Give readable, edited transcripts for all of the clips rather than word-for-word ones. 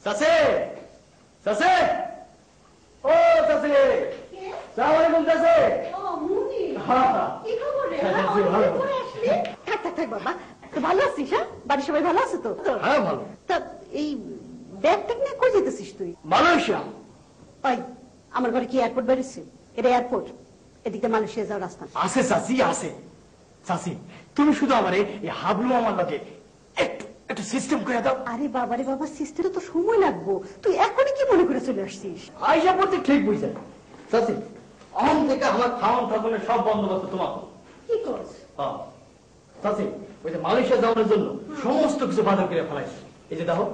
চাচি চাচি ও চাচি সালাম আলাইকুম চাচি। ও মুনি কি খবর রে? থাক থাক থাক বাবা, তো ভালো আছিস? হ্যাঁ, বাড়ির সবাই ভালো আছে তো? হ্যাঁ ভালো। তা এই ব্যাগটা নিয়ে কই যেতেছিস তুই? মালয়েশিয়া। ওই আমার ঘরে কি এয়ারপোর্ট বেরিয়েছে? এটা এয়ারপোর্ট, এদিকে মালয়েশিয়া যাওয়ার রাস্তা আছে চাচি আছে। চাচি তুমি শুধু আমারে এই হাবলু আমার লাগে একটু একটু সিস্টেম করে দাও। আরে বাবা রে বাবা, সিস্টেমে তো সময় লাগবো, তুই এখনই কি মনে করে চলে আসছিস? আইসা পড়তে ঠিক বুঝছেন চাচি, আম থেকে আমার খাওয়ান থাকুনের সব বন্দোবস্ত তোমাকে। কি করছ? হ্যাঁ চাচি, ওই যে মালয়েশিয়া যাওয়ার জন্য সমস্ত কিছু বাজার করে ফেলাইছে। এই যে দেখো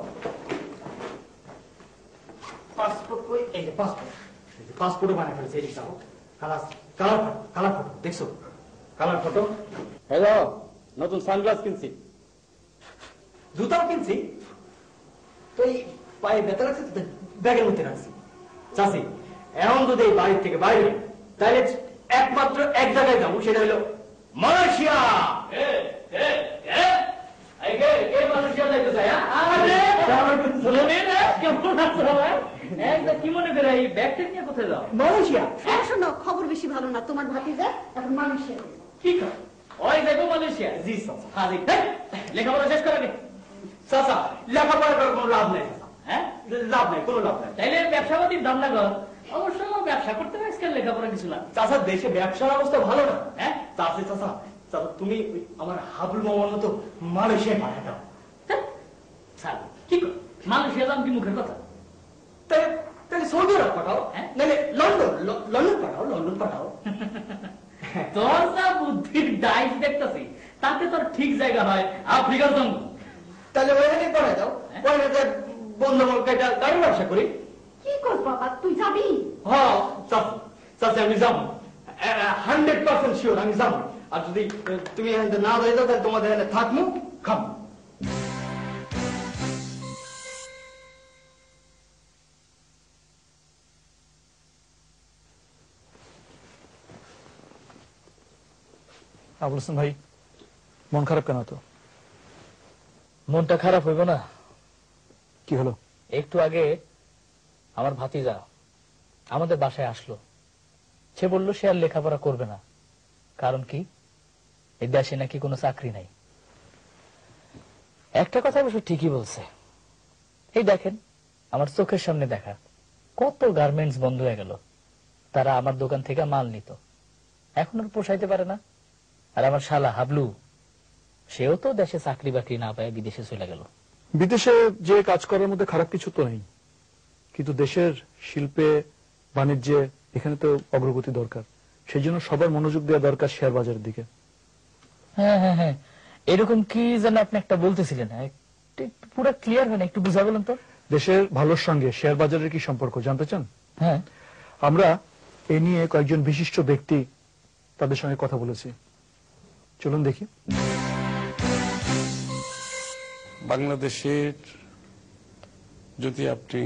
পাসপোর্ট, কই এই যে পাসপোর্ট, এই যে পাসপোর্টও বানায় ফেলেছে। এই যে দেখো কালার কালার কালার ফটো দেখছো? Colour photo. হ্যালো, নতুন সানগ্লাস কিনছি, জুতাও কিনছি। তো এই পায়ে ব্যথা রাখছে তো ব্যাগের মধ্যে রাখছি। চাচি এখন যদি এই বাড়ির থেকে বাইরে, তাহলে একমাত্র এক জায়গায় যাবো, সেটা হলো মালয়েশিয়া। কি মনে করে এই ব্যাগটা নিয়ে কোথায় যাও? মালয়েশিয়া। শোনো, খবর বেশি ভালো না, তোমার ভাতিজা এখন মালয়েশিয়া। কি কর? ওই দেখো মালয়েশিয়া। জি চাচা। হাজি লেখাপড়া শেষ করে নি? চাচা লেখাপড়া করার কোনো লাভ নেই। হ্যাঁ, লাভ নেই, কোনো লাভ নেই। তাইলে ব্যবসাপাতির ধান্দা কর। অবশ্য ব্যবসা করতে পারিস, লেখাপড়া কিছু না। চাচা দেশে ব্যবসার অবস্থা ভালো না। হ্যাঁ চাচি চাচা চাচা তুমি আমার হাবলু মামার মতো মালয়েশিয়ায় পাঠিয়ে দাও। কি কর? মালয়েশিয়া যাম কি মুখের কথা? তাহলে তাহলে সৌদি আরব পাঠাও, নাহলে লন্ডন, লন্ডন পাঠাও, লন্ডন পাঠাও। তোর যা বুদ্ধির ডাইস দেখতেছি, তাতে তোর ঠিক জায়গা হয় আফ্রিকার জঙ্গল। তাহলে ওইখানে পাঠাই দাও, ওইখানে বন্ধু একটা গাড়ি ব্যবসা করি। কি কর বাবা, তুই যাবি? হ্যাঁ চাচি চাচি আমি যাবো, 100% শিওর আমি যাবো। আর যদি তুমি এখানে না যাই দাও, তাহলে তোমাদের এখানে থাকবো, খাবো। আবুল হোসেন ভাই, মন খারাপ কেন? তো মনটা খারাপ হইব না? কি হলো? একটু আগে আমার ভাতিজা আমাদের বাসায় আসলো। সে বলল সে আর লেখাপড়া করবে না। কারণ কি? এই দেশে নাকি কোনো চাকরি নাই। একটা কথা অবশ্য ঠিকই বলছে। এই দেখেন, আমার চোখের সামনে দেখা কত গার্মেন্টস বন্ধ হয়ে গেল। তারা আমার দোকান থেকে মাল নিত, এখন আর পোষাইতে পারে না। আর আমার শালা হাবলু, সেও তো দেশে চাকরি বাকরি না পায় বিদেশে চলে গেল। বিদেশে যে কাজ করার মধ্যে খারাপ কিছু তো নেই, কিন্তু দেশের শিল্পে বাণিজ্যে এখানে তো অগ্রগতি দরকার। সেই জন্য সবার মনোযোগ দেওয়া দরকার শেয়ার বাজারের দিকে। হ্যাঁ হ্যাঁ হ্যাঁ, এরকম কি যেন আপনি একটা বলতেছিলেন, পুরো ক্লিয়ার হয় না, একটু বুঝা বলেন তো। দেশের ভালোর সঙ্গে শেয়ার বাজারের কি সম্পর্ক জানতে চান? হ্যাঁ, আমরা এ নিয়ে কয়েকজন বিশিষ্ট ব্যক্তি তাদের সঙ্গে কথা বলেছি, চলুন দেখি। বাংলাদেশের যদি আপনি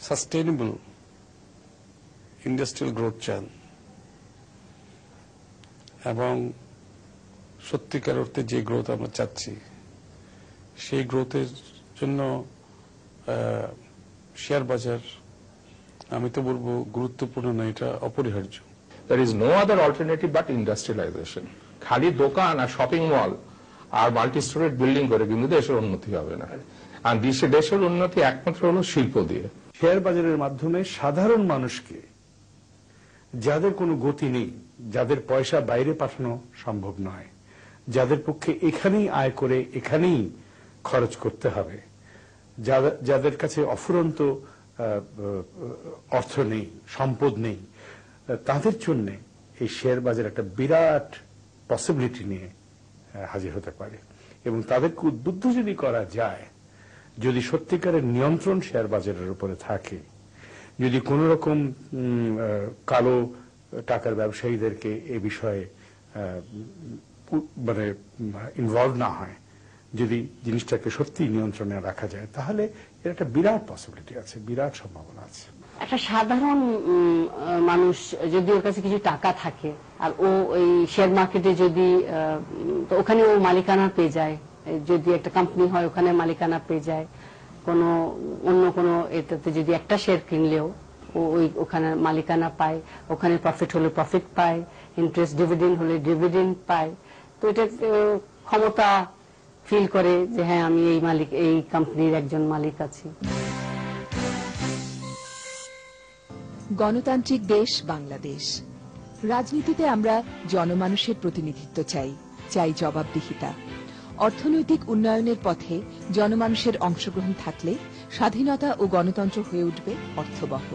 সাস্টেইনেবল ইন্ডাস্ট্রিয়াল গ্রোথ চান এবং সত্যিকার অর্থে যে গ্রোথ আমরা চাচ্ছি, সেই গ্রোথের জন্য শেয়ার বাজার আমি তো বলবো গুরুত্বপূর্ণ না, এটা অপরিহার্য। There is no other alternative but industrialization. খালি দোকান আর শপিং মল আর মাল্টি স্টোরেড বিল্ডিং করে কিন্তু দেশের উন্নতি হবে না। আর দেশের উন্নতি একমাত্র হলো শিল্প দিয়ে। শেয়ার বাজারের মাধ্যমে সাধারণ মানুষকে, যাদের কোনো গতি নেই, যাদের পয়সা বাইরে পাঠানো সম্ভব নয়, যাদের পক্ষে এখানেই আয় করে এখানেই খরচ করতে হবে, যাদের কাছে অফুরন্ত অর্থ নেই, সম্পদ নেই, তাদের জন্য এই শেয়ার বাজার একটা বিরাট পসিবিলিটি নিয়ে হাজির হতে পারে। এবং তাদেরকে উদ্বুদ্ধ যদি করা যায়, যদি সত্যিকারের নিয়ন্ত্রণ শেয়ার বাজারের উপরে থাকে, যদি কোন রকম কালো টাকার ব্যবসায়ীদেরকে এ বিষয়ে মানে ইনভলভ না হয়, যদি জিনিসটাকে সত্যি নিয়ন্ত্রণে রাখা যায়, তাহলে এর একটা বিরাট পসিবিলিটি আছে, বিরাট সম্ভাবনা আছে। একটা সাধারণ মানুষ যদি ওর কাছে কিছু টাকা থাকে আর ও ওই শেয়ার মার্কেটে যদি ওখানে ও মালিকানা পেয়ে যায়, যদি একটা কোম্পানি হয় ওখানে মালিকানা পেয়ে যায়, কোনো অন্য কোনো এটাতে যদি একটা শেয়ার কিনলেও ওই ওখানে মালিকানা পায়, ওখানে প্রফিট হলে প্রফিট পায়, ইন্টারেস্ট ডিভিডেন্ড হলে ডিভিডেন্ড পায়। তো এটা ক্ষমতা ফিল করে যে হ্যাঁ আমি এই কোম্পানির একজন মালিক আছি। গণতান্ত্রিক দেশ বাংলাদেশ। রাজনীতিতে আমরা জনমানুষের প্রতিনিধিত্ব চাই, চাই জবাবদিহিতা। অর্থনৈতিক উন্নয়নের পথে জনমানুষের অংশগ্রহণ থাকলে স্বাধীনতা ও গণতন্ত্র হয়ে উঠবে অর্থবহ।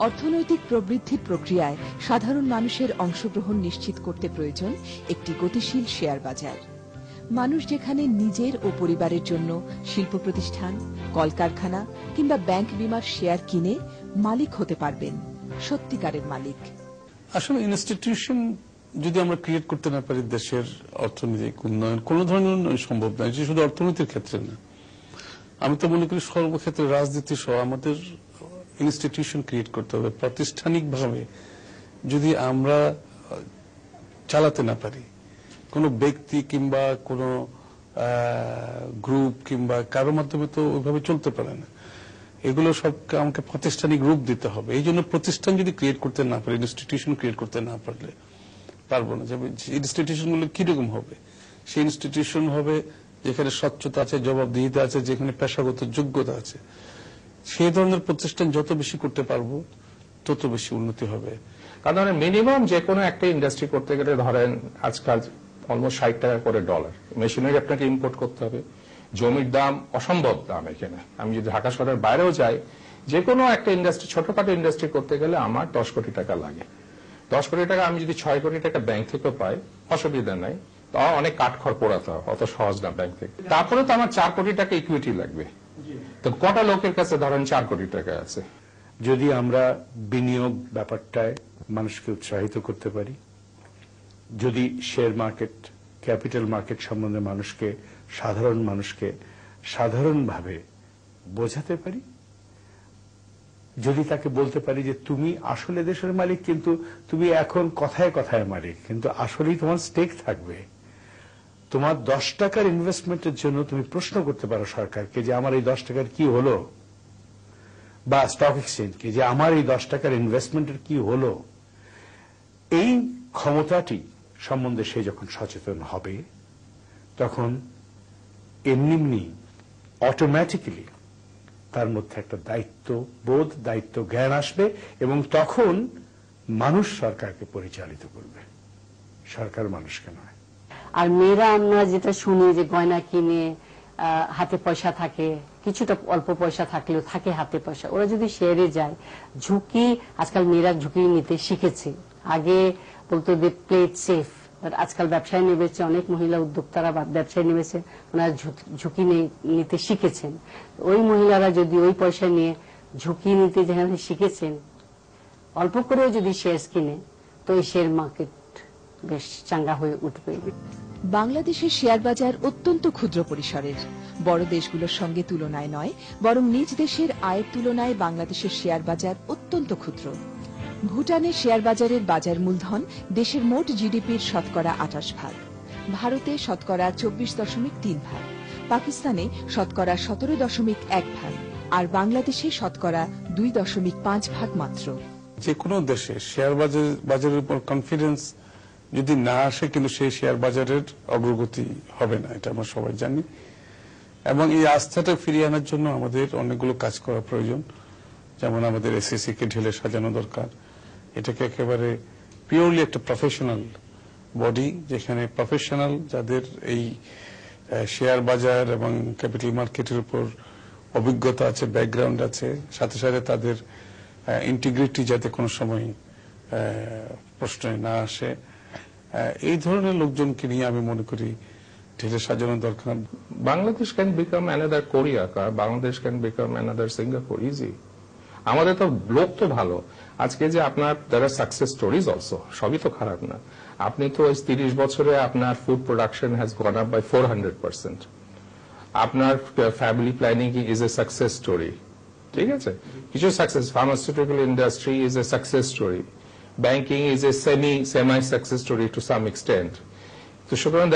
অর্থনৈতিক প্রবৃদ্ধির প্রক্রিয়ায় সাধারণ মানুষের অংশগ্রহণ নিশ্চিত করতে প্রয়োজন একটি গতিশীল শেয়ার বাজার। মানুষ যেখানে নিজের ও পরিবারের জন্য শিল্প প্রতিষ্ঠান, কলকারখানা কিংবা ব্যাংক বিমার শেয়ার কিনে মালিক হতে পারবেন, সত্যিকারের মালিক। আসলে ইনস্টিটিউশন যদি আমরা ক্রিয়েট করতে না পারি, দেশের অর্থনৈতিক উন্নয়ন কোন ধরনের উন্নয়ন সম্ভব নয়, যে শুধু অর্থনীতির ক্ষেত্রে না। আমি তো মনে করি সর্বক্ষেত্রে রাজনীতি সহ আমাদের ইনস্টিটিউশন ক্রিয়েট করতে হবে। প্রাতিষ্ঠানিকভাবে যদি আমরা চালাতে না পারি, কোনো ব্যক্তি কিংবা কোনো গ্রুপ কিংবা কারো মাধ্যমে তো ওইভাবে চলতে পারে না। এগুলো সবকে আমাকে প্রাতিষ্ঠানিক রূপ দিতে হবে। এই জন্য প্রতিষ্ঠান যদি ক্রিয়েট করতে না পারি, ইনস্টিটিউশন ক্রিয়েট করতে না পারলে পারবো না। ইনস্টিটিউশন গুলো কিরকম হবে? সেই ইনস্টিটিউশন হবে যেখানে স্বচ্ছতা আছে, জবাবদিহিতা আছে, যেখানে পেশাগত যোগ্যতা আছে। সেই ধরনের প্রতিষ্ঠান যত বেশি করতে পারবো তত বেশি উন্নতি হবে। কারণ মিনিমাম যে কোনো একটা ইন্ডাস্ট্রি করতে গেলে ধরেন আজকাল অলমোস্ট 60 টাকা করে ডলার মেশিনারি আপনাকে ইম্পোর্ট করতে হবে। জমির দাম অসম্ভব দাম এখানে। আমি যদি ঢাকা শহরের বাইরেও যাই, যে কোনো একটা ইন্ডাস্ট্রি, ছোটখাটো ইন্ডাস্ট্রি করতে গেলে আমার 10 কোটি টাকা লাগে। 10 কোটি টাকা আমি যদি 6 কোটি টাকা ব্যাংক থেকে পাই, অসুবিধা নাই। তো অনেক কাঠখড় পোড়াতে হয়, অত সহজ না ব্যাংক থেকে। তারপরে তো আমার 4 কোটি টাকা ইকুইটি লাগবে। তো কটা লোকের কাছে ধরেন 4 কোটি টাকা আছে? যদি আমরা বিনিয়োগ ব্যাপারটায় মানুষকে উৎসাহিত করতে পারি, যদি শেয়ার মার্কেট, ক্যাপিটাল মার্কেট সম্বন্ধে সাধারণ মানুষকে সাধারণভাবে বোঝাতে পারি, যদি তাকে বলতে পারি যে তুমি আসলে দেশের মালিক, কিন্তু তুমি এখন কথায় কথায় মালিক, কিন্তু আসলেই তোমার স্টেক থাকবে। তোমার 10 টাকার ইনভেস্টমেন্টের জন্য তুমি প্রশ্ন করতে পারো সরকারকে যে আমার এই 10 টাকার কি হলো, বা স্টক এক্সচেঞ্জকে যে আমার এই 10 টাকার ইনভেস্টমেন্টের কি হলো। এই ক্ষমতাটি সম্বন্ধে সে যখন সচেতন হবে, তখন এমনি অটোমেটিক্যালি তার মধ্যে একটা দায়িত্ববোধ, দায়িত্ব জ্ঞান আসবে, এবং তখন মানুষ সরকারকে পরিচালিত করবে, সরকার মানুষকে নয়। আর মেয়েরা আমরা যেটা শুনি যে গয়না কিনে হাতে পয়সা থাকে, কিছুটা অল্প পয়সা থাকলেও থাকে হাতে পয়সা। ওরা যদি শেয়ারে যায়, ঝুঁকি, আজকাল মেয়েরা ঝুঁকি নিতে শিখেছে। আগে বলতো যে প্লে ইট সেফ, বাট আজকাল ব্যবসায় নেমেছে, অনেক মহিলা উদ্যোক্তারা ব্যবসায় নেমেছে, ওনারা ঝুঁকি নিতে শিখেছেন। ওই মহিলারা যদি ওই পয়সা নিয়ে ঝুঁকি নিতে যেখানে শিখেছেন, অল্প করেও যদি শেয়ার কিনে, তো এই শেয়ার মার্কেট বেশ চাঙ্গা হয়ে উঠবে। বাংলাদেশের শেয়ার বাজার অত্যন্ত ক্ষুদ্র পরিসরের। বড় দেশগুলোর সঙ্গে তুলনায় নয়, বরং নিজ দেশের আয়ের তুলনায় বাংলাদেশের শেয়ার বাজার অত্যন্ত ক্ষুদ্র। ভুটানের শেয়ার বাজারের বাজার মূলধন দেশের মোট জিডিপির শতকরা 28 ভাগ, ভারতে শতকরা 24.3 ভাগ, পাকিস্তানে শতকরা 17.1 ভাগ, আর বাংলাদেশে শতকরা 2.5 ভাগ মাত্র। যে কোনো দেশে শেয়ার বাজারের উপর কনফিডেন্স যদি না আসে, কিন্তু সেই শেয়ার বাজারের অগ্রগতি হবে না, এটা আমরা সবাই জানি। এবং এই আস্থাটা ফিরিয়ে আনার জন্য আমাদের অনেকগুলো কাজ করা প্রয়োজন। যেমন আমাদের এসএসসি কে ঢেলে সাজানো দরকার। এটাকে একেবারে পিওরলি একটা প্রফেশনাল বডি, যেখানে প্রফেশনাল যাদের এই শেয়ার বাজার এবং ক্যাপিটাল মার্কেটের উপর অভিজ্ঞতা আছে, ব্যাকগ্রাউন্ড আছে, সাথে সাথে তাদের ইন্টিগ্রিটি যাতে কোনো সময় প্রশ্নে না আসে, এই ধরনের লোকজনকে নিয়ে আমি মনে করি ঢেলে সাজানো দরকার। Bangladesh can become another Korea, Bangladesh can become another Singapore, easy. আমাদের তো লোক তো ভালো। আজকে যে আপনার there are success stories also, সবই তো খারাপ না। আপনি তো 30 বছরে আপনার food production has gone up by 400%। আপনার family planning is a success story, ঠিক আছে? কিছু success, pharmaceutical industry is a success story, banking is a semi success story to some extent. তো সুতরাং